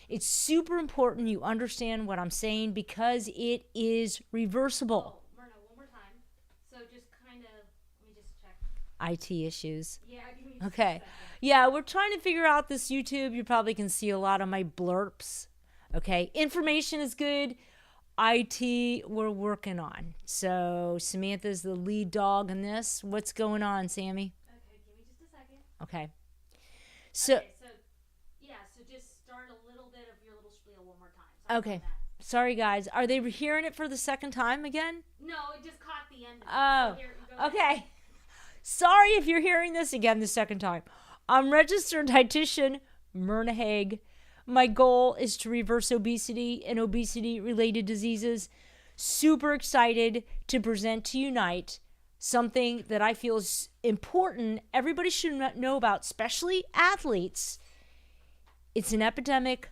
It's super important you understand what I'm saying because it is reversible. Oh, Myrna, one more time. So just kind of, let me just check. IT issues. Yeah, give me just a Okay. second. Yeah, we're trying to figure out this YouTube. You probably can see a lot of my blurps. Okay. Information is good. IT, we're working on. So Samantha's the lead dog in this. What's going on, Sammy? Okay, give me just a second. Okay. So, Okay, so yeah, so just start a little bit of your little spiel one more time. Sorry okay. about that. Sorry, guys. Are they hearing it for the second time again? No, it just caught the end of it. Oh, So here, go ahead. okay. Sorry if you're hearing this again the second time. I'm registered dietitian Myrna Haag. My goal is to reverse obesity and obesity-related diseases. Super excited to present to Unite something that I feel is important. Everybody should know about, especially athletes. It's an epidemic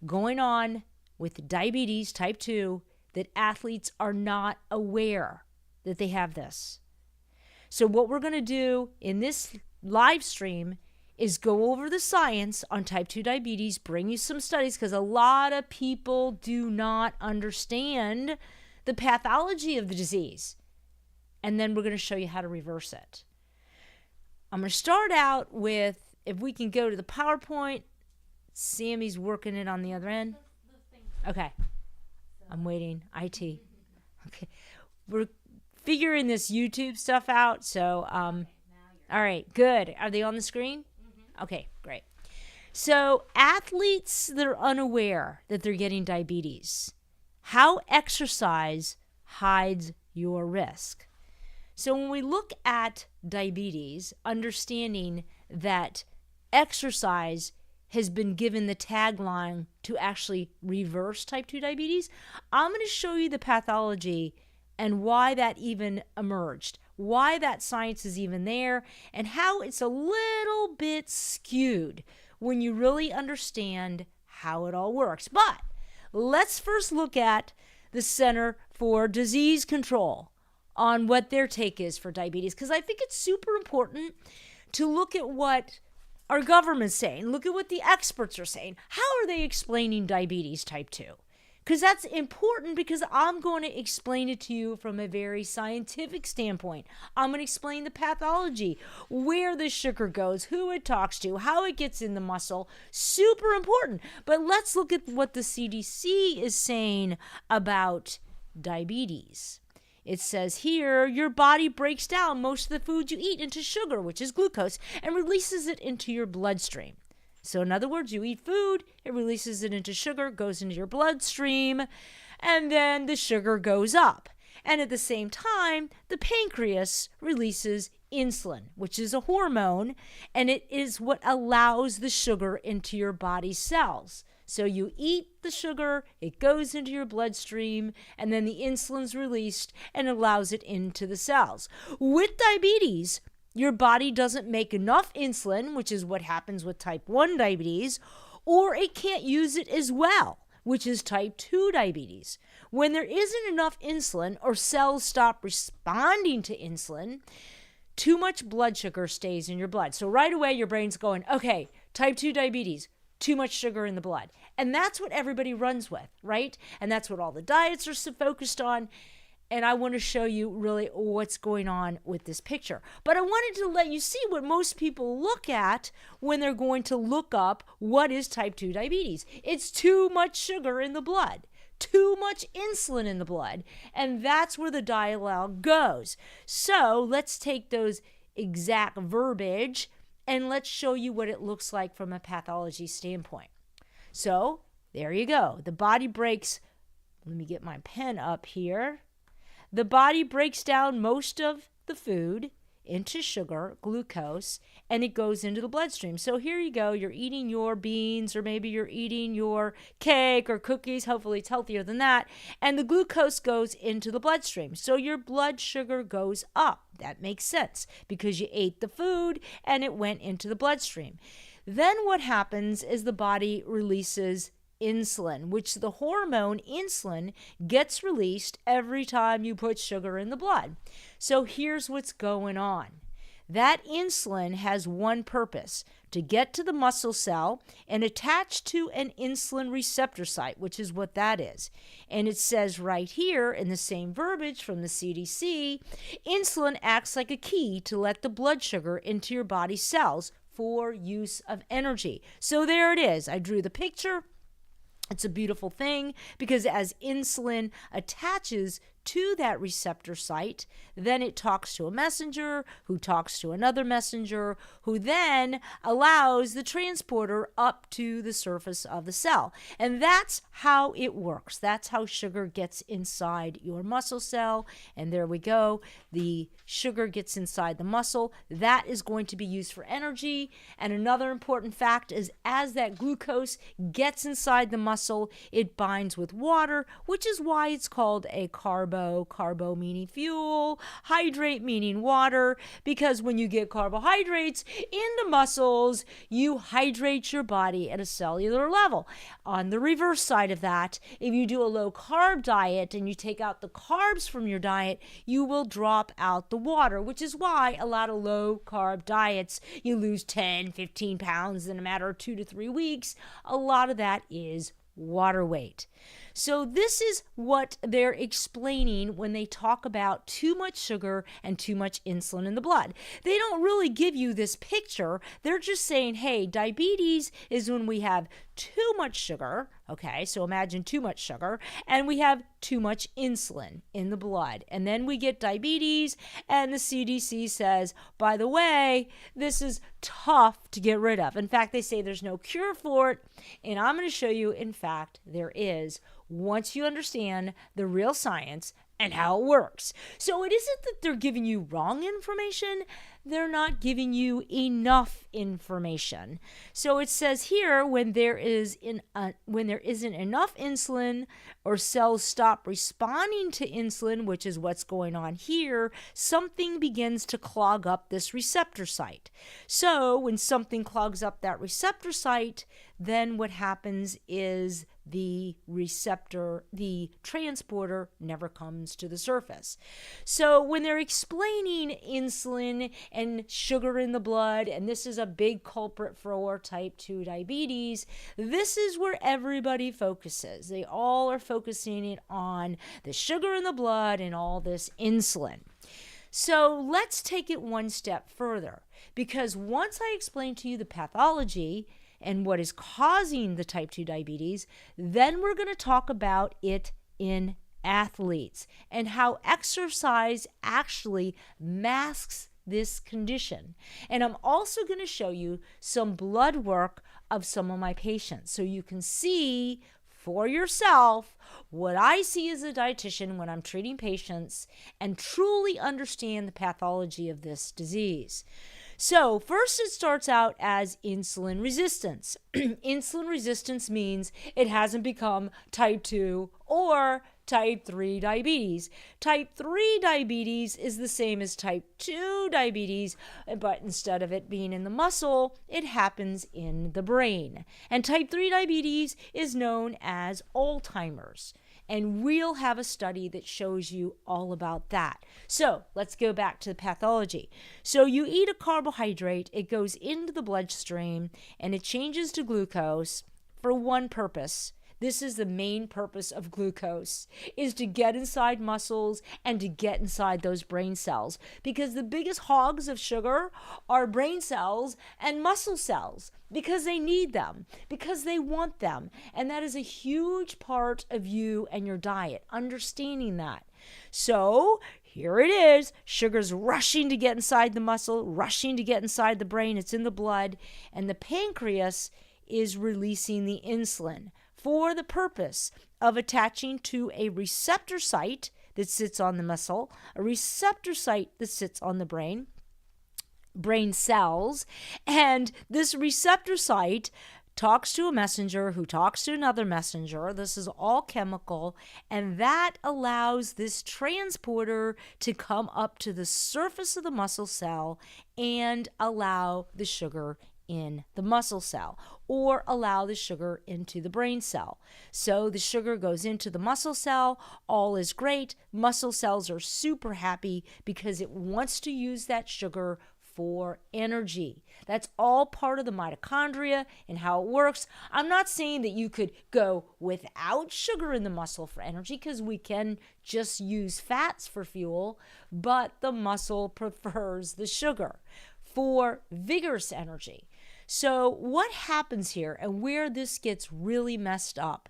going on with diabetes type 2 that athletes are not aware that they have this. So what we're going to do in this live stream is go over the science on type 2 diabetes, bring you some studies because a lot of people do not understand the pathology of the disease. And then we're going to show you how to reverse it. I'm going to start out with, if we can go to the PowerPoint, Sammy's working it on the other end. Okay. I'm waiting. IT. Okay. We're figuring this YouTube stuff out. So, all right, good. Are they on the screen? Okay, great. So athletes that are unaware that they're getting diabetes, how exercise hides your risk. So when we look at diabetes, understanding that exercise has been given the tagline to actually reverse type 2 diabetes, I'm going to show you the pathology and why that even emerged, why that science is even there, and how it's a little bit skewed when you really understand how it all works. But let's first look at the Center for Disease Control on what their take is for diabetes, because I think it's super important to look at what our government's saying, look at what the experts are saying. How are they explaining diabetes type 2? Because that's important, because I'm going to explain it to you from a very scientific standpoint. I'm going to explain the pathology, where the sugar goes, who it talks to, how it gets in the muscle. Super important. But let's look at what the CDC is saying about diabetes. It says here, your body breaks down most of the food you eat into sugar, which is glucose, and releases it into your bloodstream. So in other words, you eat food, it releases it into sugar, goes into your bloodstream, and then the sugar goes up. And at the same time, the pancreas releases insulin, which is a hormone, and it is what allows the sugar into your body's cells. So you eat the sugar, it goes into your bloodstream, and then the insulin's released and allows it into the cells. With diabetes, your body doesn't make enough insulin, which is what happens with type 1 diabetes, or it can't use it as well, which is type 2 diabetes. When there isn't enough insulin or cells stop responding to insulin, too much blood sugar stays in your blood. So right away, your brain's going, okay, type 2 diabetes, too much sugar in the blood. And that's what everybody runs with, right? And that's what all the diets are so focused on. And I want to show you really what's going on with this picture. But I wanted to let you see what most people look at when they're going to look up what is type 2 diabetes. It's too much sugar in the blood, too much insulin in the blood, and that's where the dialogue goes. So let's take those exact verbiage and let's show you what it looks like from a pathology standpoint. So there you go. The body breaks, let me get my pen up here. The body breaks down most of the food into sugar, glucose, and it goes into the bloodstream. So here you go. You're eating your beans, or maybe you're eating your cake or cookies. Hopefully it's healthier than that. And the glucose goes into the bloodstream. So your blood sugar goes up. That makes sense because you ate the food and it went into the bloodstream. Then what happens is the body releases insulin, which the hormone insulin gets released every time you put sugar in the blood. So here's what's going on. That insulin has one purpose: to get to the muscle cell and attach to an insulin receptor site, which is what that is. And it says right here in the same verbiage from the CDC, insulin acts like a key to let the blood sugar into your body cells for use of energy. So there it is. I drew the picture. It's a beautiful thing because as insulin attaches to that receptor site, then it talks to a messenger who talks to another messenger who then allows the transporter up to the surface of the cell. And that's how it works. That's how sugar gets inside your muscle cell. And there we go. The sugar gets inside the muscle. That is going to be used for energy. And another important fact is as that glucose gets inside the muscle, it binds with water, which is why it's called a carbo meaning fuel, hydrate meaning water, because when you get carbohydrates in the muscles, you hydrate your body at a cellular level. On the reverse side of that, if you do a low carb diet and you take out the carbs from your diet, you will drop out the water, which is why a lot of low carb diets, you lose 10, 15 pounds in a matter of 2 to 3 weeks. A lot of that is water weight. So this is what they're explaining when they talk about too much sugar and too much insulin in the blood. They don't really give you this picture. They're just saying, hey, diabetes is when we have too much sugar. Okay, so imagine too much sugar, and we have too much insulin in the blood. And then we get diabetes, and the CDC says, by the way, this is tough to get rid of. In fact, they say there's no cure for it, and I'm going to show you, in fact, there is, once you understand the real science and how it works. So it isn't that they're giving you wrong information, they're not giving you enough information. So it says here, when there isn't enough insulin or cells stop responding to insulin, which is what's going on here, something begins to clog up this receptor site. So when something clogs up that receptor site, then what happens is the transporter never comes to the surface. So when they're explaining insulin and sugar in the blood, and this is a big culprit for type 2 diabetes, this is where everybody focuses. They all are focusing it on the sugar in the blood and all this insulin. So let's take it one step further, because once I explain to you the pathology and what is causing the type 2 diabetes, then we're going to talk about it in athletes and how exercise actually masks this condition. And I'm also going to show you some blood work of some of my patients so you can see for yourself what I see as a dietitian when I'm treating patients and truly understand the pathology of this disease. So first it starts out as insulin resistance. Insulin resistance means it hasn't become type 2 or type 3 diabetes. Type 3 diabetes is the same as type 2 diabetes, but instead of it being in the muscle, it happens in the brain. And type 3 diabetes is known as Alzheimer's. And we'll have a study that shows you all about that. So let's go back to the pathology. So you eat a carbohydrate, it goes into the bloodstream, and it changes to glucose for one purpose. This is the main purpose of glucose, is to get inside muscles and to get inside those brain cells. Because the biggest hogs of sugar are brain cells and muscle cells, because they need them, because they want them. And that is a huge part of you and your diet, understanding that. So here it is. Sugar's rushing to get inside the muscle, rushing to get inside the brain. It's in the blood. And the pancreas is releasing the insulin for the purpose of attaching to a receptor site that sits on the muscle, a receptor site that sits on the brain cells, and this receptor site talks to a messenger who talks to another messenger. This is all chemical, and that allows this transporter to come up to the surface of the muscle cell and allow the sugar in the muscle cell, or allow the sugar into the brain cell. So the sugar goes into the muscle cell, all is great. Muscle cells are super happy because it wants to use that sugar for energy. That's all part of the mitochondria and how it works. I'm not saying that you could go without sugar in the muscle for energy, because we can just use fats for fuel, but the muscle prefers the sugar for vigorous energy. So what happens here, and where this gets really messed up,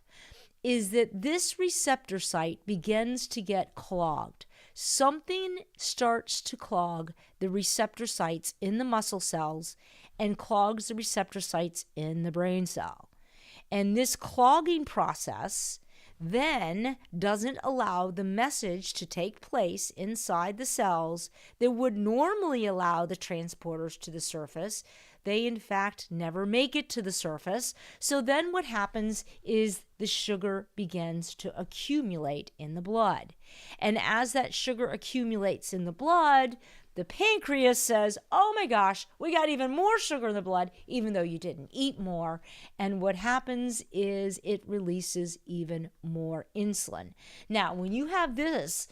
is that this receptor site begins to get clogged. Something starts to clog the receptor sites in the muscle cells and clogs the receptor sites in the brain cell. And this clogging process then doesn't allow the message to take place inside the cells that would normally allow the transporters to the surface. They, in fact, never make it to the surface. So then what happens is the sugar begins to accumulate in the blood. And as that sugar accumulates in the blood, the pancreas says, oh my gosh, we got even more sugar in the blood, even though you didn't eat more. And what happens is it releases even more insulin. Now, when you have this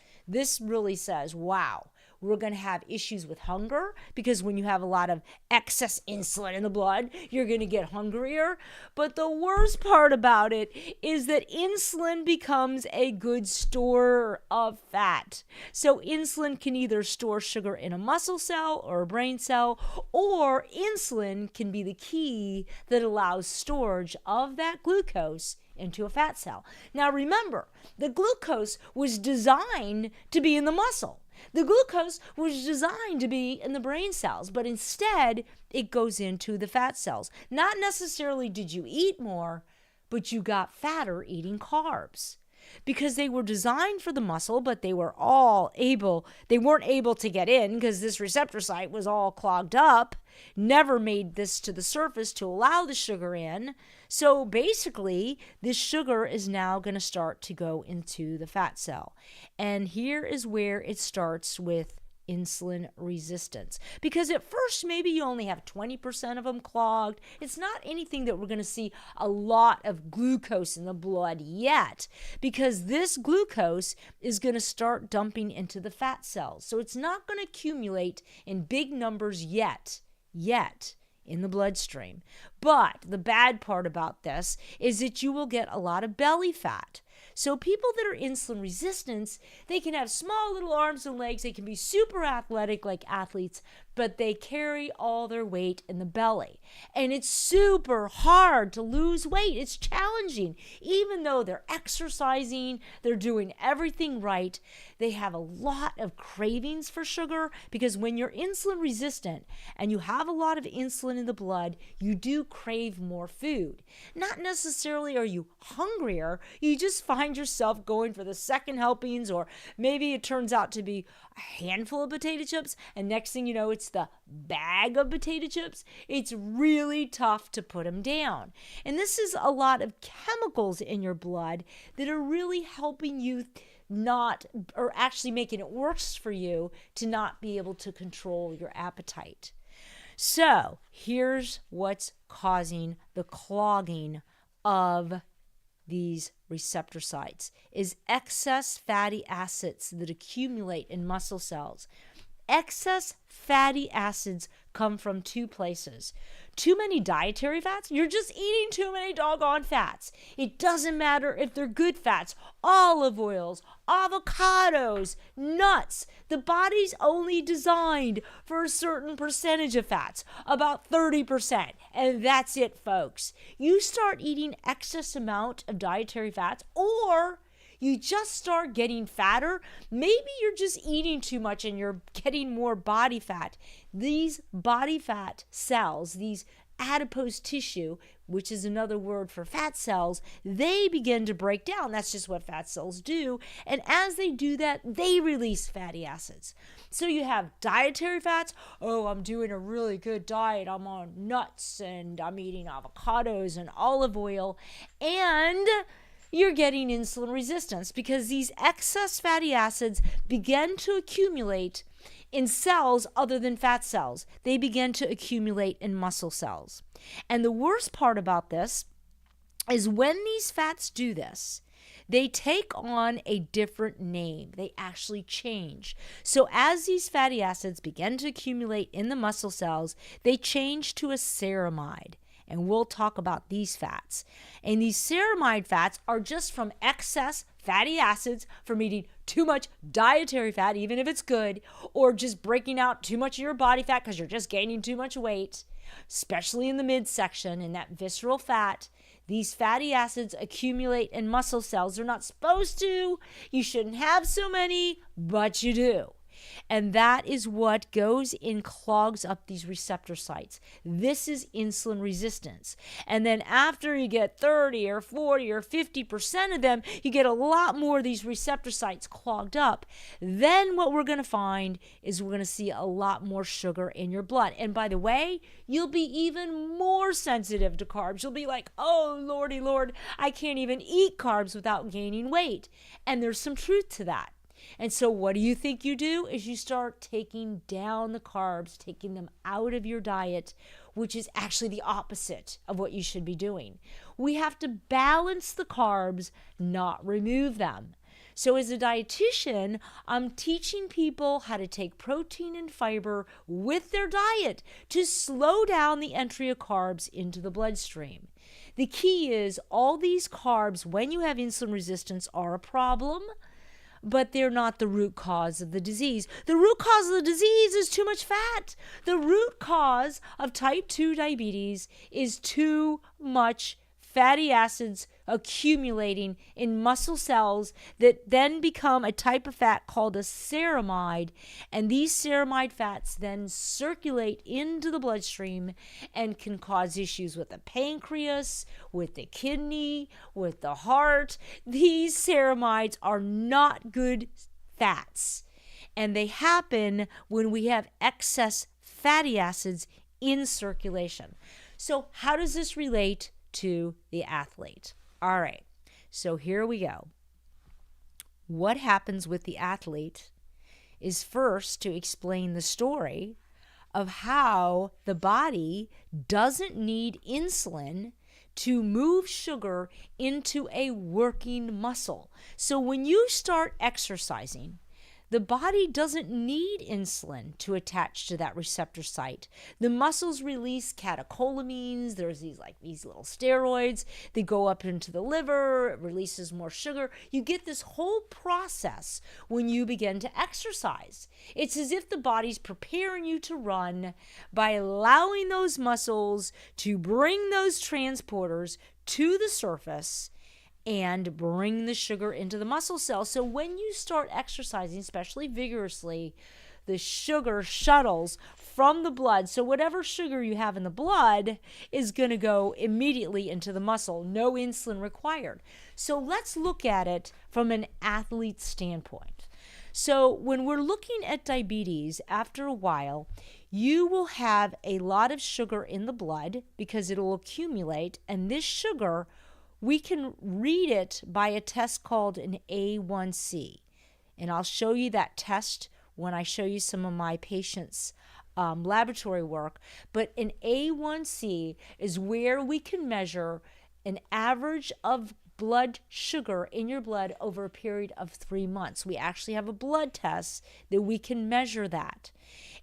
really says, wow, we're going to have issues with hunger, because when you have a lot of excess insulin in the blood, you're going to get hungrier. But the worst part about it is that insulin becomes a good store of fat. So insulin can either store sugar in a muscle cell or a brain cell, or insulin can be the key that allows storage of that glucose into a fat cell. Now remember, the glucose was designed to be in the muscle. The glucose was designed to be in the brain cells, but instead it goes into the fat cells. Not necessarily did you eat more, but you got fatter eating carbs, because they were designed for the muscle, but they weren't able to get in because this receptor site was all clogged up, never made this to the surface to allow the sugar in. So basically, this sugar is now going to start to go into the fat cell. And here is where it starts with insulin resistance. Because at first, maybe you only have 20% of them clogged. It's not anything that we're going to see a lot of glucose in the blood yet, because this glucose is going to start dumping into the fat cells. So it's not going to accumulate in big numbers yet in the bloodstream. But the bad part about this is that you will get a lot of belly fat. So people that are insulin resistant, they can have small little arms and legs. They can be super athletic like athletes, but they carry all their weight in the belly. And it's super hard to lose weight. It's challenging. Even though they're exercising, they're doing everything right, they have a lot of cravings for sugar, because when you're insulin resistant and you have a lot of insulin in the blood, you do crave more food. Not necessarily are you hungrier, you just find yourself going for the second helpings, or maybe it turns out to be a handful of potato chips, and next thing you know, it's the bag of potato chips. It's really tough to put them down. And this is a lot of chemicals in your blood that are really helping you not, or actually making it worse for you to not be able to control your appetite. So here's what's causing the clogging of these receptor sites is excess fatty acids that accumulate in muscle cells. Excess fatty acids come from two places. Too many dietary fats, you're just eating too many doggone fats. It doesn't matter if they're good fats, olive oils, avocados, nuts. The body's only designed for a certain percentage of fats, about 30%, and that's it, folks. You start eating excess amount of dietary fats, or you just start getting fatter. Maybe you're just eating too much and you're getting more body fat. These body fat cells, these adipose tissue, which is another word for fat cells, they begin to break down. That's just what fat cells do. And as they do that, they release fatty acids. So you have dietary fats. Oh, I'm doing a really good diet. I'm on nuts and I'm eating avocados and olive oil. And you're getting insulin resistance because these excess fatty acids begin to accumulate in cells other than fat cells. They begin to accumulate in muscle cells. And the worst part about this is when these fats do this, they take on a different name. They actually change. So as these fatty acids begin to accumulate in the muscle cells, they change to a ceramide. And we'll talk about these fats. And these ceramide fats are just from excess fatty acids from eating too much dietary fat, even if it's good, or just breaking out too much of your body fat because you're just gaining too much weight, especially in the midsection, in that visceral fat. These fatty acids accumulate in muscle cells. They're not supposed to. You shouldn't have so many, but you do. And that is what goes and clogs up these receptor sites. This is insulin resistance. And then after you get 30 or 40 or 50% of them, you get a lot more of these receptor sites clogged up. Then what we're going to find is we're going to see a lot more sugar in your blood. And by the way, you'll be even more sensitive to carbs. You'll be like, oh, Lordy Lord, I can't even eat carbs without gaining weight. And there's some truth to that. And so what do you think you do is you start taking down the carbs, taking them out of your diet, which is actually the opposite of what you should be doing. We have to balance the carbs, not remove them. So as a dietitian, I'm teaching people how to take protein and fiber with their diet to slow down the entry of carbs into the bloodstream. The key is all these carbs, when you have insulin resistance, are a problem, but they're not the root cause of the disease. The root cause of the disease is too much fat. The root cause of type 2 diabetes is too much fatty acids accumulating in muscle cells that then become a type of fat called a ceramide. And these ceramide fats then circulate into the bloodstream and can cause issues with the pancreas, with the kidney, with the heart. These ceramides are not good fats. And they happen when we have excess fatty acids in circulation. So how does this relate to the athlete? All right, so here we go. What happens with the athlete is first to explain the story of how the body doesn't need insulin to move sugar into a working muscle. So when you start exercising, the body doesn't need insulin to attach to that receptor site. The muscles release catecholamines. There's these little steroids. They go up into the liver. It releases more sugar. You get this whole process when you begin to exercise. It's as if the body's preparing you to run by allowing those muscles to bring those transporters to the surface and bring the sugar into the muscle cell. So when you start exercising, especially vigorously, the sugar shuttles from the blood. So whatever sugar you have in the blood is going to go immediately into the muscle. No insulin required. So let's look at it from an athlete's standpoint. So when we're looking at diabetes, after a while, you will have a lot of sugar in the blood because it'll accumulate, and this sugar, we can read it by a test called an A1C. And I'll show you that test when I show you some of my patients' laboratory work. But an A1C is where we can measure an average of blood sugar in your blood over a period of 3 months. We actually have a blood test that we can measure that.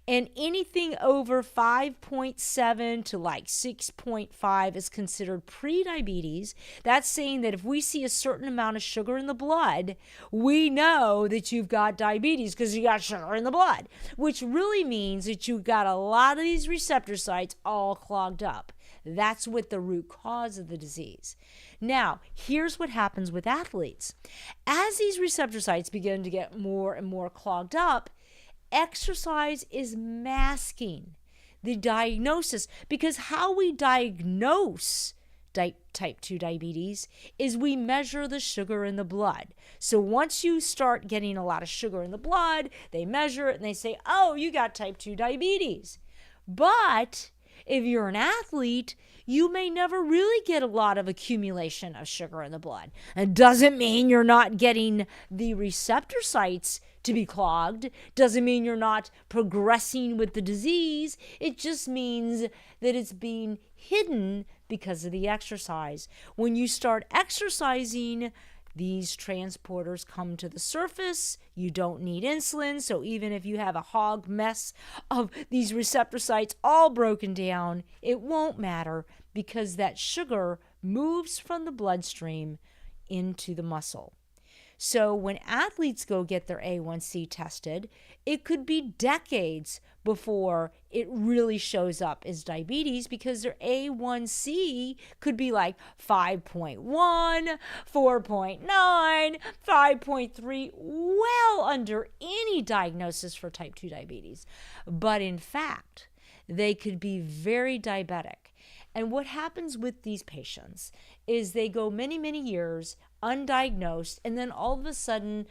And anything over 5.7 to 6.5 is considered pre-diabetes. That's saying that if we see a certain amount of sugar in the blood, we know that you've got diabetes because you got sugar in the blood, which really means that you've got a lot of these receptor sites all clogged up. That's what the root cause of the disease. Now, here's what happens with athletes. As these receptor sites begin to get more and more clogged up, exercise is masking the diagnosis, because how we diagnose type 2 diabetes is we measure the sugar in the blood. So once you start getting a lot of sugar in the blood, they measure it and they say, oh, you got type 2 diabetes. But if you're an athlete, you may never really get a lot of accumulation of sugar in the blood. It doesn't mean you're not getting the receptor sites to be clogged. Doesn't mean you're not progressing with the disease. It just means that it's being hidden because of the exercise. When you start exercising, These transporters come to the surface. You don't need insulin. So even if you have a hog mess of these receptor sites all broken down, it won't matter because that sugar moves from the bloodstream into the muscle. So when athletes go get their A1C tested, it could be decades before it really shows up as diabetes because their A1C could be like 5.1, 4.9, 5.3, well under any diagnosis for type 2 diabetes. But in fact, they could be very diabetic. And what happens with these patients is they go many, many years undiagnosed, and then all of a sudden,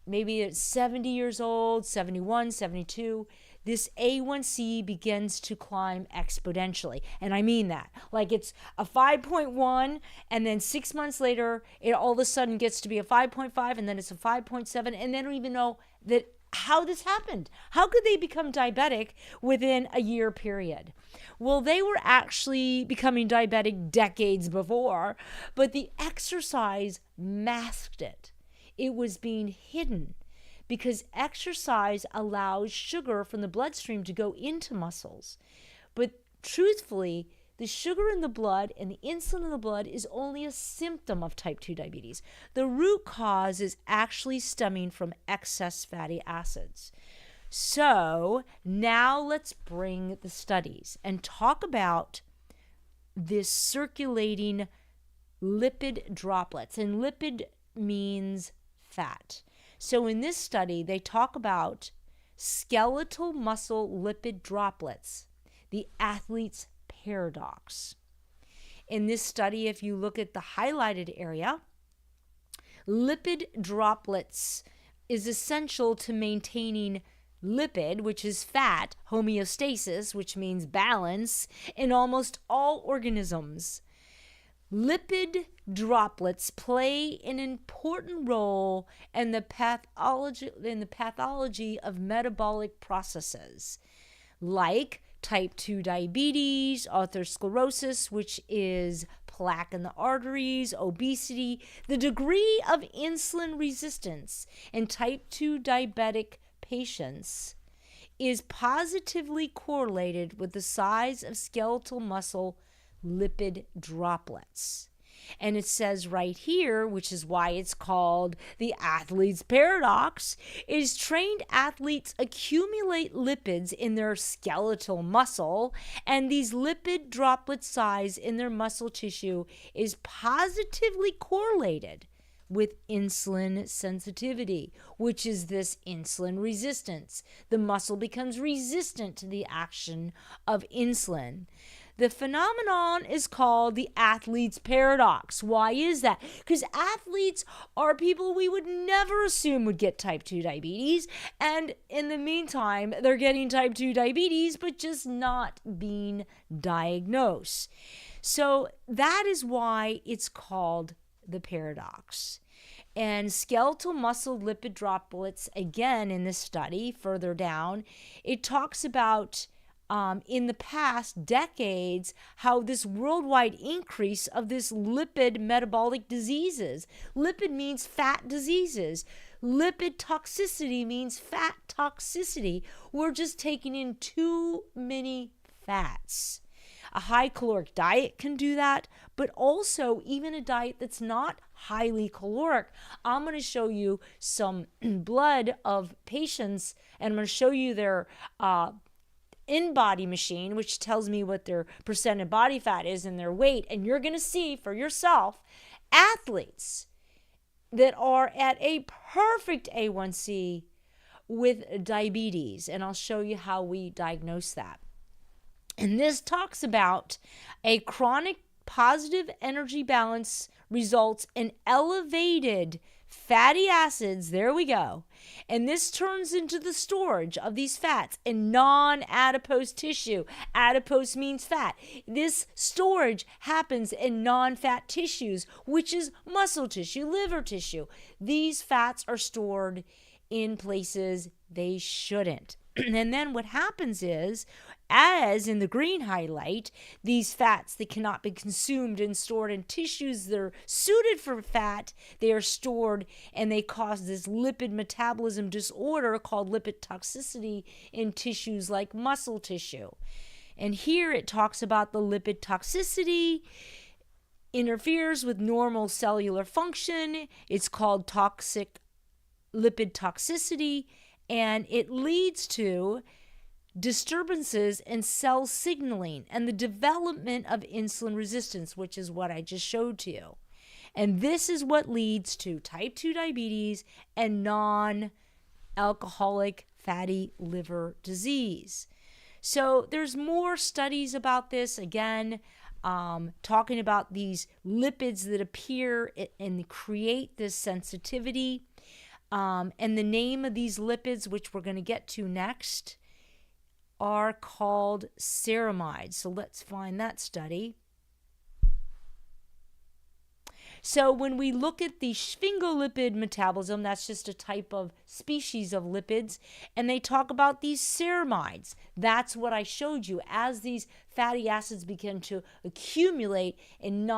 maybe at 70 years old, 71, 72, this A1C begins to climb exponentially. And I mean that. Like it's a 5.1, and then 6 months later, it all of a sudden gets to be a 5.5, and then it's a 5.7, and they don't even know that how this happened. How could they become diabetic within a year period? Well, they were actually becoming diabetic decades before, but the exercise masked it. It was being hidden because exercise allows sugar from the bloodstream to go into muscles. But truthfully, the sugar in the blood and the insulin in the blood is only a symptom of type 2 diabetes. The root cause is actually stemming from excess fatty acids. So now let's bring the studies and talk about this circulating lipid droplets. And lipid means fat. So in this study, they talk about skeletal muscle lipid droplets, the athlete's paradox. In this study, if you look at the highlighted area, lipid droplets is essential to maintaining lipid, which is fat, homeostasis, which means balance, in almost all organisms. Lipid droplets play an important role in the pathology of metabolic processes, like type 2 diabetes, atherosclerosis, which is plaque in the arteries, obesity. The degree of insulin resistance in type 2 diabetic patients is positively correlated with the size of skeletal muscle lipid droplets. And it says right here, which is why it's called the athlete's paradox, is trained athletes accumulate lipids in their skeletal muscle, and these lipid droplet size in their muscle tissue is positively correlated with insulin sensitivity, which is this insulin resistance. The muscle becomes resistant to the action of insulin. The phenomenon is called the athlete's paradox. Why is that? Because athletes are people we would never assume would get type 2 diabetes. And in the meantime, they're getting type 2 diabetes, but just not being diagnosed. So that is why it's called the paradox. And skeletal muscle lipid droplets, again, in this study, further down, it talks about in the past decades, how this worldwide increase of this lipid metabolic diseases. Lipid means fat diseases. Lipid toxicity means fat toxicity. We're just taking in too many fats. A high caloric diet can do that, but also even a diet that's not highly caloric. I'm going to show you some blood of patients, and I'm going to show you their in-body machine, which tells me what their percent of body fat is and their weight, and you're going to see for yourself athletes that are at a perfect A1C with diabetes, and I'll show you how we diagnose that. And this talks about a chronic positive energy balance results in elevated fatty acids, there we go. And this turns into the storage of these fats in non-adipose tissue. Adipose means fat. This storage happens in non-fat tissues, which is muscle tissue, liver tissue. These fats are stored in places they shouldn't. And then what happens is, as in the green highlight, these fats that cannot be consumed and stored in tissues that are suited for fat, they are stored and they cause this lipid metabolism disorder called lipid toxicity in tissues like muscle tissue. And here it talks about the lipid toxicity interferes with normal cellular function. It's called toxic lipid toxicity, and it leads to disturbances in cell signaling and the development of insulin resistance, which is what I just showed to you. And this is what leads to type 2 diabetes and non-alcoholic fatty liver disease. So there's more studies about this, again, talking about these lipids that appear and create this sensitivity. And the name of these lipids, which we're going to get to next, are called ceramides. So let's find that study. So when we look at the sphingolipid metabolism, that's just a type of species of lipids, and they talk about these ceramides. That's what I showed you. As these fatty acids begin to accumulate in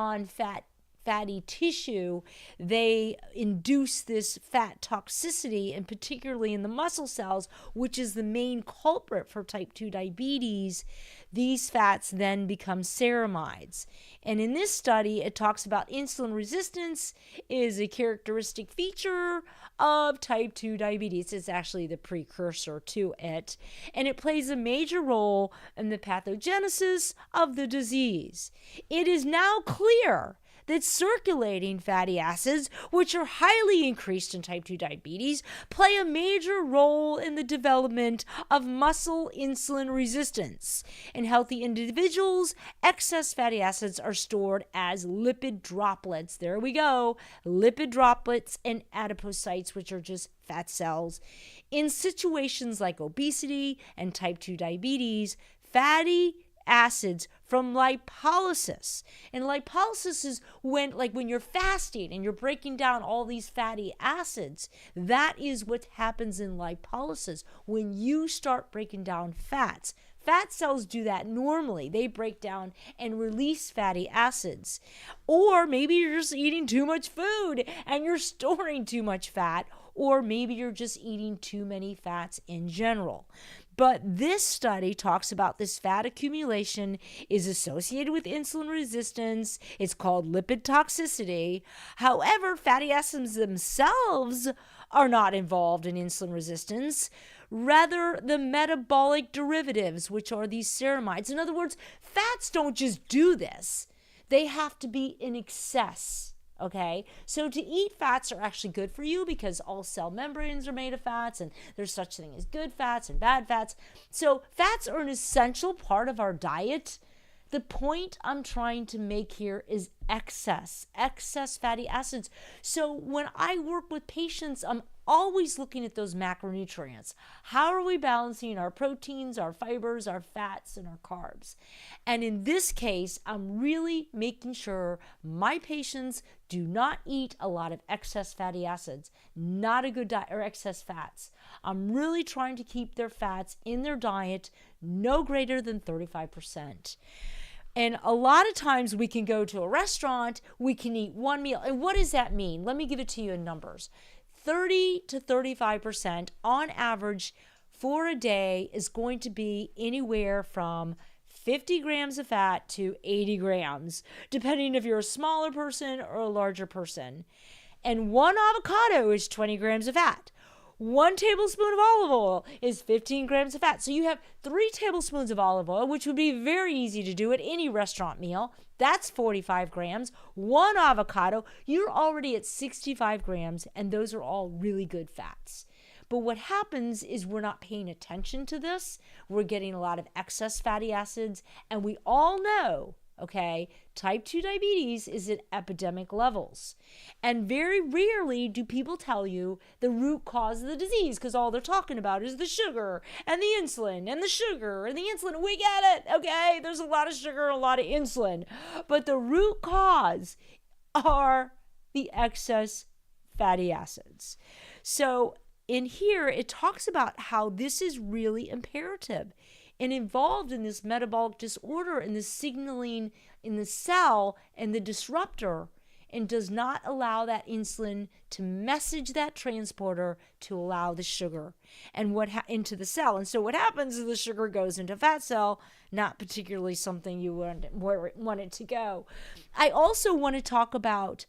fatty tissue, they induce this fat toxicity, and particularly in the muscle cells, which is the main culprit for type 2 diabetes. These fats then become ceramides. And in this study, it talks about insulin resistance is a characteristic feature of type 2 diabetes. It's actually the precursor to it, and it plays a major role in the pathogenesis of the disease. It is now clear that circulating fatty acids, which are highly increased in type 2 diabetes, play a major role in the development of muscle insulin resistance. In healthy individuals, excess fatty acids are stored as lipid droplets. There we go. Lipid droplets and adipocytes, which are just fat cells. In situations like obesity and type 2 diabetes, fatty acids from lipolysis. And lipolysis is when you're fasting and you're breaking down all these fatty acids. That is what happens in lipolysis when you start breaking down fats. Fat cells do that normally. They break down and release fatty acids. Or maybe you're just eating too much food and you're storing too much fat, or maybe you're just eating too many fats in general. But this study talks about this fat accumulation is associated with insulin resistance. It's called lipid toxicity. However, fatty acids themselves are not involved in insulin resistance. Rather, the metabolic derivatives, which are these ceramides. In other words, fats don't just do this. They have to be in excess. Okay, so to eat fats are actually good for you because all cell membranes are made of fats, and there's such thing as good fats and bad fats. So fats are an essential part of our diet. The point I'm trying to make here is excess fatty acids. So when I work with patients, I'm always looking at those macronutrients. How are we balancing our proteins, our fibers, our fats, and our carbs? And in this case, I'm really making sure my patients do not eat a lot of excess fatty acids, not a good diet, or excess fats. I'm really trying to keep their fats in their diet no greater than 35%. And a lot of times we can go to a restaurant, we can eat one meal. And what does that mean? Let me give it to you in numbers. 30 to 35% on average for a day is going to be anywhere from 50 grams of fat to 80 grams, depending if you're a smaller person or a larger person. And one avocado is 20 grams of fat. 1 tablespoon of olive oil is 15 grams of fat. So you have 3 tablespoons of olive oil, which would be very easy to do at any restaurant meal. That's 45 grams. 1 avocado, you're already at 65 grams, and those are all really good fats. But what happens is we're not paying attention to this. We're getting a lot of excess fatty acids, and we all know, okay, type 2 diabetes is at epidemic levels. And very rarely do people tell you the root cause of the disease, because all they're talking about is the sugar and the insulin and the sugar and the insulin. We get it, okay? There's a lot of sugar and a lot of insulin. But the root cause are the excess fatty acids. So in here, it talks about how this is really imperative and involved in this metabolic disorder and the signaling in the cell and the disruptor, and does not allow that insulin to message that transporter to allow the sugar and into the cell. And so what happens is the sugar goes into fat cell, not particularly something you want it to go. I also want to talk about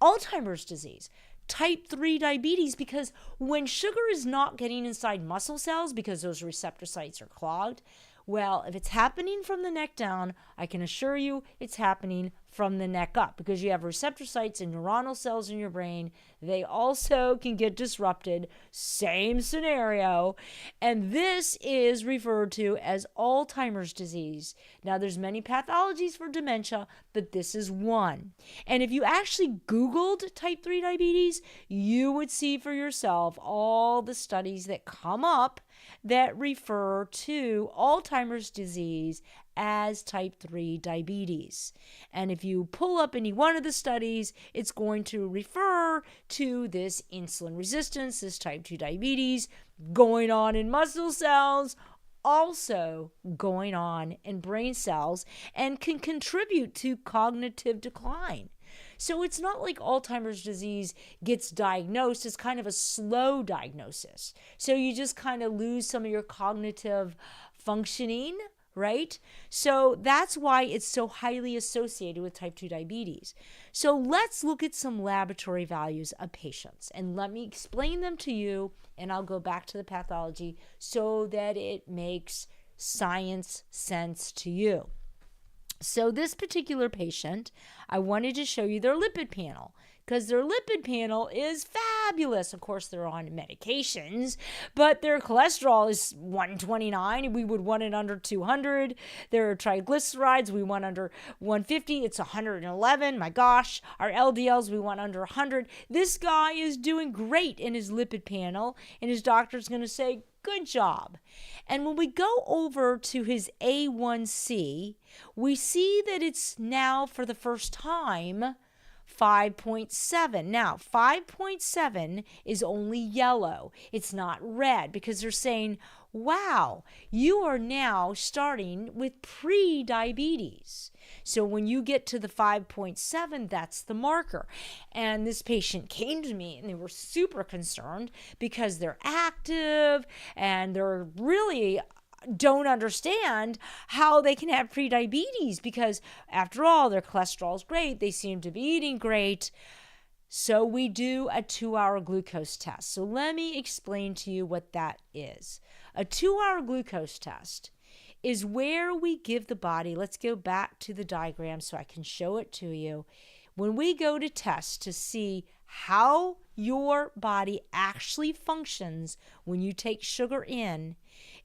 Alzheimer's disease, type 3 diabetes, because when sugar is not getting inside muscle cells because those receptor sites are clogged, well, if it's happening from the neck down, I can assure you it's happening from the neck up, because you have receptor sites and neuronal cells in your brain. They also can get disrupted. Same scenario. And this is referred to as Alzheimer's disease. Now, there's many pathologies for dementia, but this is one. And if you actually Googled type 3 diabetes, you would see for yourself all the studies that come up that refer to Alzheimer's disease as type 3 diabetes. And if you pull up any one of the studies, it's going to refer to this insulin resistance, this type 2 diabetes going on in muscle cells, also going on in brain cells, and can contribute to cognitive decline. So it's not like Alzheimer's disease gets diagnosed. It's kind of a slow diagnosis. So you just kind of lose some of your cognitive functioning, right? So that's why it's so highly associated with type 2 diabetes. So let's look at some laboratory values of patients, and let me explain them to you, and I'll go back to the pathology so that it makes science sense to you. So this particular patient, I wanted to show you their lipid panel, because their lipid panel is fabulous. Of course, they're on medications, but their cholesterol is 129. We would want it under 200. Their triglycerides, we want under 150. It's 111. My gosh. Our LDLs, we want under 100. This guy is doing great in his lipid panel, and his doctor's going to say, good job. And when we go over to his A1C, we see that it's now, for the first time, 5.7. Now, 5.7 is only yellow. It's not red, because they're saying, wow, you are now starting with pre-diabetes. So when you get to the 5.7, that's the marker. And this patient came to me and they were super concerned because they're active and they're really don't understand how they can have prediabetes, because after all, their cholesterol is great. They seem to be eating great. So we do a 2-hour glucose test. So let me explain to you what that is. A 2-hour glucose test is where we give the body, let's go back to the diagram so I can show it to you. When we go to test to see how your body actually functions when you take sugar in,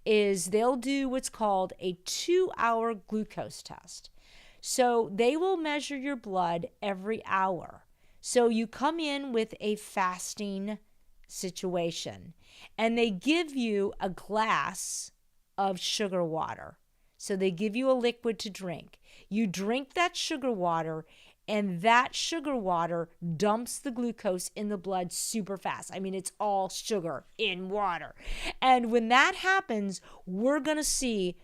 is they'll do what's called a 2-hour glucose test. So they will measure your blood every hour. So you come in with a fasting situation, and they give you a glass of sugar water. So they give you a liquid to drink. You drink that sugar water, and that sugar water dumps the glucose in the blood super fast. I mean, it's all sugar in water. And when that happens, we're going to see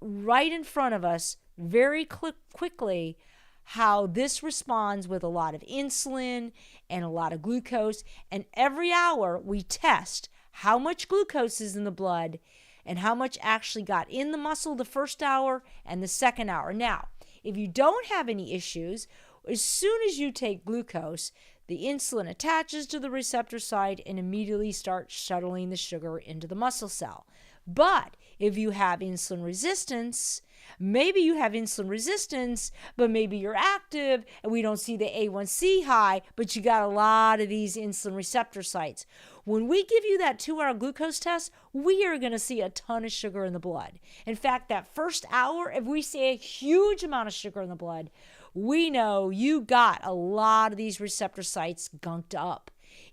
right in front of us very quickly how this responds with a lot of insulin and a lot of glucose. And every hour we test how much glucose is in the blood and how much actually got in the muscle the first hour and the second hour. Now, if you don't have any issues, as soon as you take glucose, the insulin attaches to the receptor site and immediately starts shuttling the sugar into the muscle cell. But if you have insulin resistance, maybe you have insulin resistance, but maybe you're active and we don't see the A1C high, but you got a lot of these insulin receptor sites. When we give you that 2-hour glucose test, we are going to see a ton of sugar in the blood. In fact, that first hour, if we see a huge amount of sugar in the blood, we know you got a lot of these receptor sites gunked up,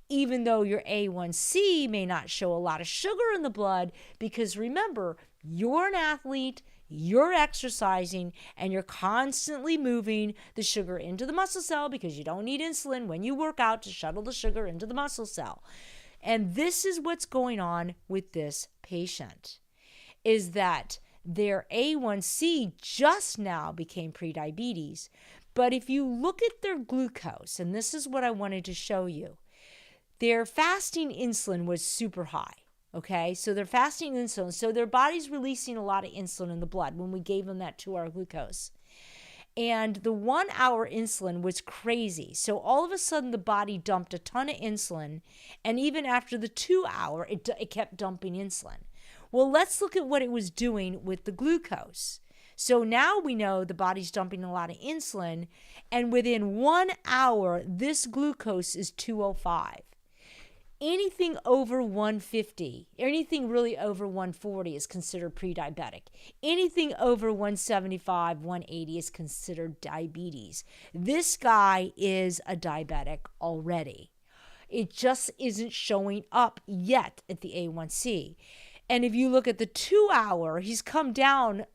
even though your A1C may not show a lot of sugar in the blood, because remember, you're an athlete, you're exercising, and you're constantly moving the sugar into the muscle cell because you don't need insulin when you work out to shuttle the sugar into the muscle cell. And this is what's going on with this patient, is that their A1C just now became prediabetes. But if you look at their glucose, and this is what I wanted to show you, their fasting insulin was super high. Okay, so they're fasting insulin. So their body's releasing a lot of insulin in the blood when we gave them that 2-hour glucose. And the 1-hour insulin was crazy. So all of a sudden, the body dumped a ton of insulin. And even after the 2-hour, it kept dumping insulin. Well, let's look at what it was doing with the glucose. So now we know the body's dumping a lot of insulin. And within 1 hour, this glucose is 205. Anything over 150, anything really over 140 is considered pre-diabetic. Anything over 175, 180 is considered diabetes. This guy is a diabetic already. It just isn't showing up yet at the A1C. And if you look at the 2-hour, he's come down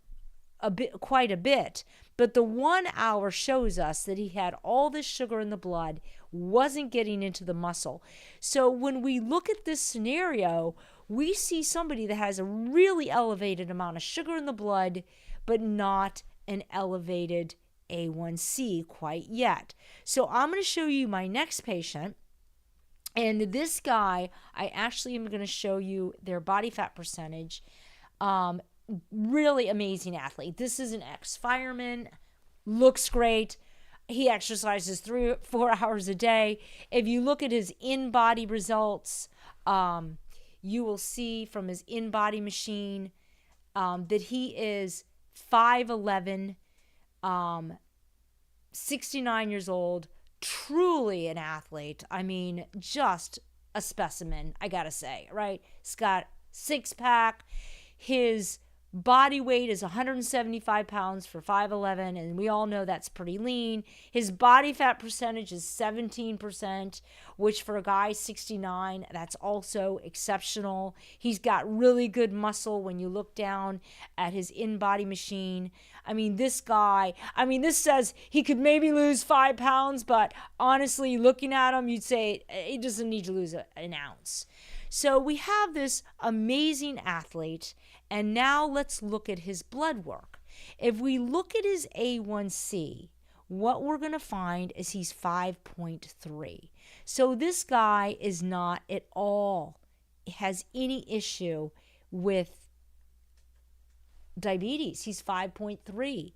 quite a bit. But the 1 hour shows us that he had all this sugar in the blood, wasn't getting into the muscle. So when we look at this scenario, we see somebody that has a really elevated amount of sugar in the blood, but not an elevated A1C quite yet. So I'm going to show you my next patient. And this guy, I actually am going to show you their body fat percentage. Really amazing athlete. This is an ex-fireman, looks great. He exercises 3-4 hours a day. If you look at his in-body results, you will see from his in-body machine that he is 5'11", 69 years old, truly an athlete. I mean, just a specimen, I gotta say, right? He's got 6-pack. His body weight is 175 pounds for 5'11", and we all know that's pretty lean. His body fat percentage is 17%, which for a guy 69, that's also exceptional. He's got really good muscle when you look down at his in-body machine. I mean, this guy, this says he could maybe lose 5 pounds, but honestly, looking at him, you'd say he doesn't need to lose an ounce. So we have this amazing athlete, and now let's look at his blood work. If we look at his A1C, what we're going to find is he's 5.3. So this guy is not at all has any issue with diabetes. He's 5.3.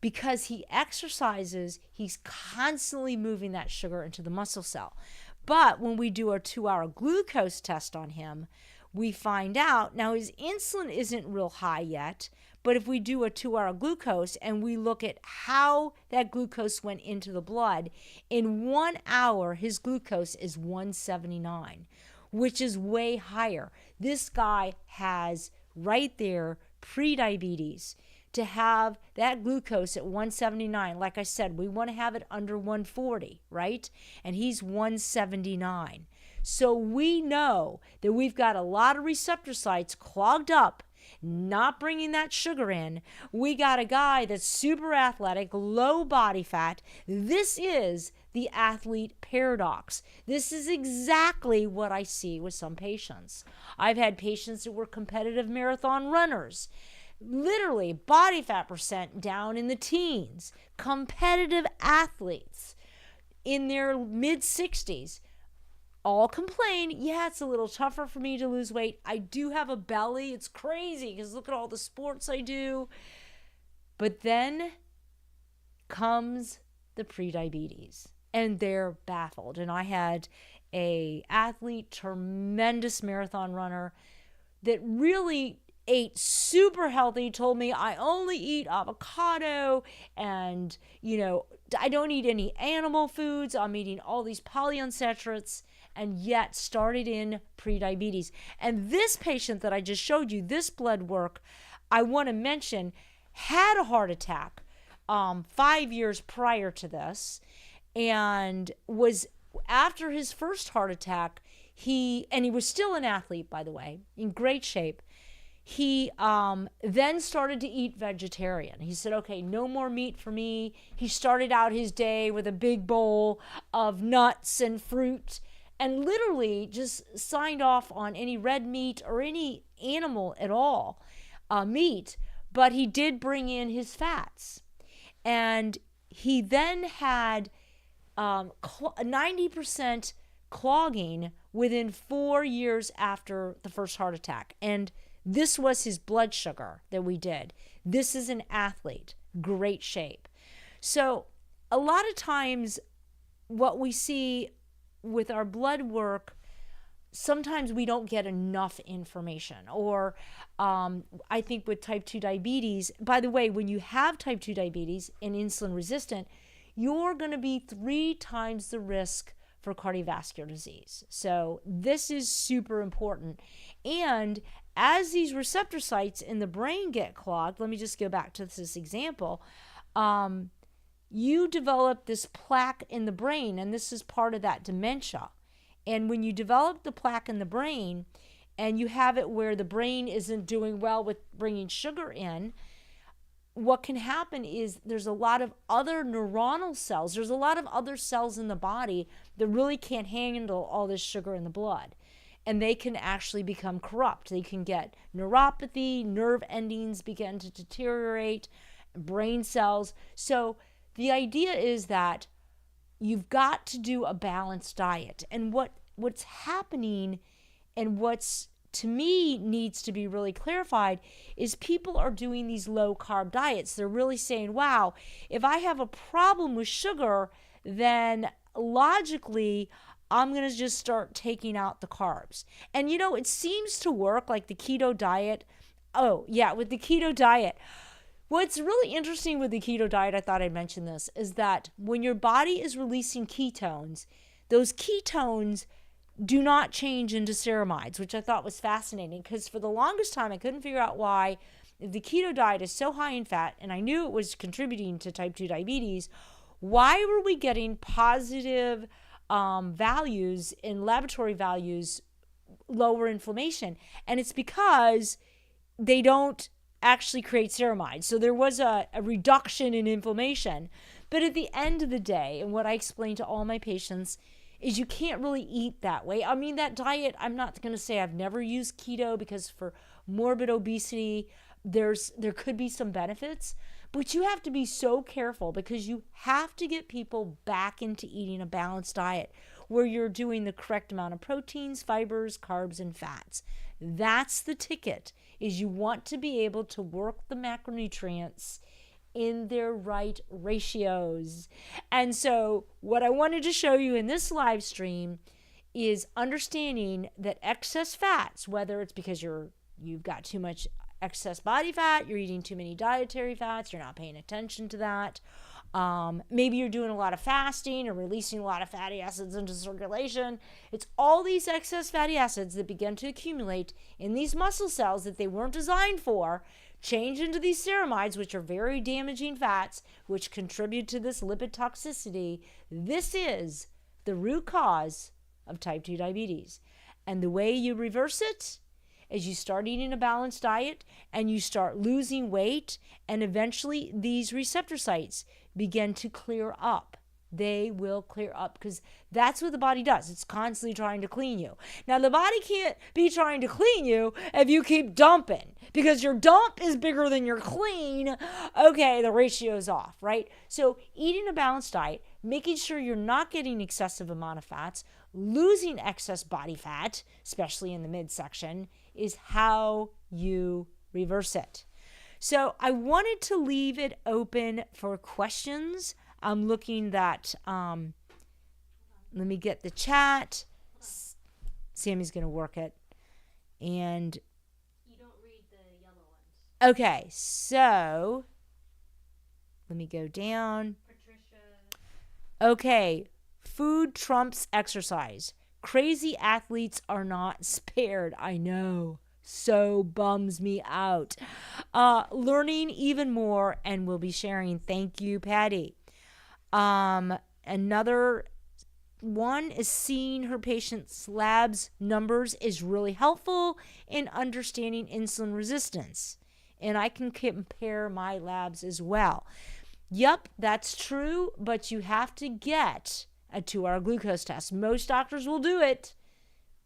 Because he exercises, he's constantly moving that sugar into the muscle cell. But when we do our 2-hour glucose test on him, we find out, now his insulin isn't real high yet, but if we do a 2-hour glucose and we look at how that glucose went into the blood, in 1 hour, his glucose is 179, which is way higher. This guy has right there prediabetes. To have that glucose at 179, like I said, we want to have it under 140, right? And he's 179. So we know that we've got a lot of receptor sites clogged up, not bringing that sugar in. We got a guy that's super athletic, low body fat. This is the athlete paradox. This is exactly what I see with some patients. I've had patients that were competitive marathon runners. Literally body fat percent down in the teens, competitive athletes in their mid-60s, all complain, yeah, it's a little tougher for me to lose weight. I do have a belly. It's crazy because look at all the sports I do. But then comes the prediabetes and they're baffled. And I had a athlete, tremendous marathon runner that really ate super healthy, told me I only eat avocado and, I don't eat any animal foods. I'm eating all these polyunsaturates, and yet started in prediabetes. And this patient that I just showed you, this blood work, I want to mention, had a heart attack 5 years prior to this, and was after his first heart attack, he was still an athlete, by the way, in great shape. He then started to eat vegetarian. He said, okay, no more meat for me. He started out his day with a big bowl of nuts and fruit and literally just signed off on any red meat or any animal at all, meat, but he did bring in his fats. And he then had 90% clogging within 4 years after the first heart attack. And this was his blood sugar that we did. This is an athlete, great shape. So a lot of times what we see with our blood work, sometimes we don't get enough information. Or I think with type 2 diabetes, by the way, when you have type 2 diabetes and insulin resistant, you're going to be 3 times the risk for cardiovascular disease. So this is super important. And as these receptor sites in the brain get clogged, let me just go back to this example. You develop this plaque in the brain, and this is part of that dementia. And when you develop the plaque in the brain and you have it where the brain isn't doing well with bringing sugar in, what can happen is there's a lot of other neuronal cells. There's a lot of other cells in the body that really can't handle all this sugar in the blood. And they can actually become corrupt. They can get neuropathy, nerve endings begin to deteriorate, brain cells. So the idea is that you've got to do a balanced diet. And what's happening and what's to me needs to be really clarified is people are doing these low carb diets. They're really saying, wow, if I have a problem with sugar, then logically I'm going to just start taking out the carbs. And you know, it seems to work, like the keto diet. Oh yeah, with the keto diet. What's really interesting with the keto diet, I thought I'd mention this, is that when your body is releasing ketones, those ketones do not change into ceramides, which I thought was fascinating, because for the longest time I couldn't figure out why, if the keto diet is so high in fat, and I knew it was contributing to type 2 diabetes, why were we getting positive values in laboratory values, lower inflammation? And it's because they don't actually create ceramides. So there was a reduction in inflammation. But at the end of the day, and what I explain to all my patients, is you can't really eat that way. I mean, that diet, I'm not going to say I've never used keto, because for morbid obesity, there could be some benefits, but you have to be so careful, because you have to get people back into eating a balanced diet where you're doing the correct amount of proteins, fibers, carbs, and fats. That's the ticket, is you want to be able to work the macronutrients in their right ratios. And so what I wanted to show you in this live stream is understanding that excess fats, whether it's because you've got too much excess body fat, you're eating too many dietary fats, you're not paying attention to that. Maybe you're doing a lot of fasting or releasing a lot of fatty acids into circulation. It's all these excess fatty acids that begin to accumulate in these muscle cells that they weren't designed for, change into these ceramides, which are very damaging fats, which contribute to this lipid toxicity. This is the root cause of type 2 diabetes. And the way you reverse it is you start eating a balanced diet and you start losing weight, and eventually these receptor sites begin to clear up. They will clear up, because that's what the body does. It's constantly trying to clean you. Now, the body can't be trying to clean you if you keep dumping, because your dump is bigger than your clean. Okay, the ratio's off, right? So eating a balanced diet, making sure you're not getting excessive amount of fats, losing excess body fat, especially in the midsection, is how you reverse it. So I wanted to leave it open for questions. I'm looking that, let me get the chat. Sammy's going to work it. And You don't read the yellow ones. okay, so let me go down. Patricia. Okay, food trumps exercise. Crazy athletes are not spared. I know. So bums me out. Learning even more, and we'll be sharing. Thank you, Patty. Another one is seeing her patient's labs numbers is really helpful in understanding insulin resistance. And I can compare my labs as well. Yep, that's true, but you have to get a 2-hour glucose test. Most doctors will do it.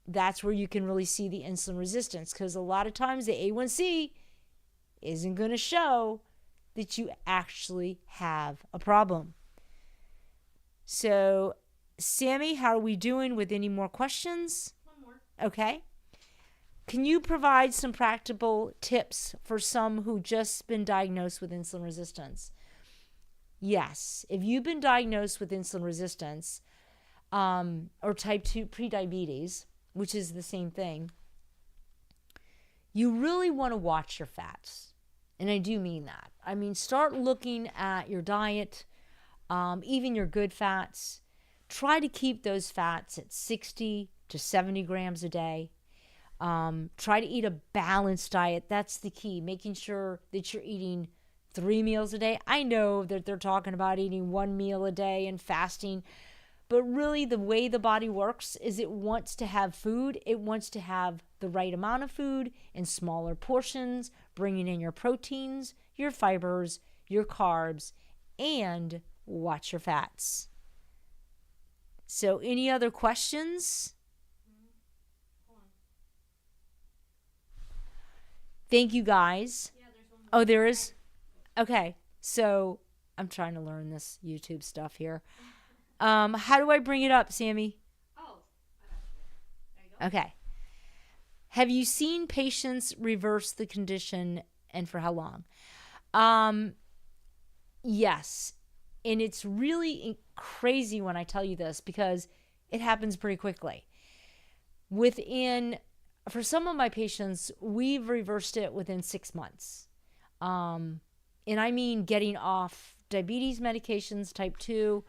That's where you can really see the insulin resistance, because a lot of times the A1C isn't going to show that you actually have a problem. So, Sammy, how are we doing with any more questions? One more. Okay. Can you provide some practical tips for some who just been diagnosed with insulin resistance? Yes. If you've been diagnosed with insulin resistance or type 2 prediabetes, which is the same thing, you really want to watch your fats. And I do mean that. I mean, start looking at your diet, even your good fats. Try to keep those fats at 60 to 70 grams a day. Try to eat a balanced diet. That's the key, making sure that you're eating 3 meals a day. I know that they're talking about eating 1 meal a day and fasting, but really the way the body works is it wants to have food. It wants to have the right amount of food in smaller portions, bringing in your proteins, your fibers, your carbs, and watch your fats. So any other questions? Thank you, guys. Yeah, there's one more. Oh, there is? Okay. So I'm trying to learn this YouTube stuff here. How do I bring it up, Sammy? Oh, I got you. There you go. Okay. Have you seen patients reverse the condition, and for how long? Yes. And it's really crazy when I tell you this, because it happens pretty quickly. For some of my patients, we've reversed it within 6 months. And I mean getting off diabetes medications, type 2.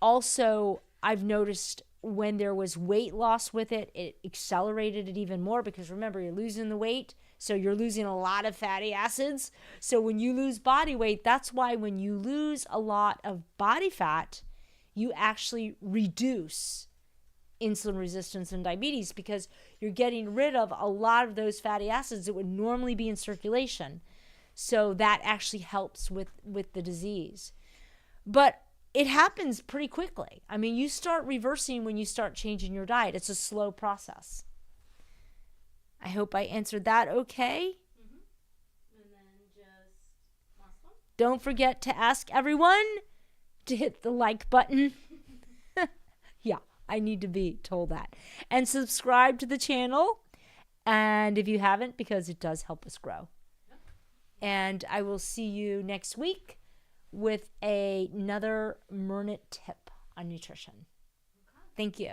Also, I've noticed when there was weight loss with it, it accelerated it even more, because remember, you're losing the weight, so you're losing a lot of fatty acids. So when you lose body weight, that's why when you lose a lot of body fat, you actually reduce insulin resistance and diabetes, because you're getting rid of a lot of those fatty acids that would normally be in circulation. So that actually helps with the disease. But it happens pretty quickly. I mean, you start reversing when you start changing your diet. It's a slow process. I hope I answered that okay. And then just last one. Don't forget to ask everyone to hit the like button. Yeah, I need to be told that. And subscribe to the channel. And if you haven't, because it does help us grow. And I will see you next week with another Myrna tip on nutrition. Thank you.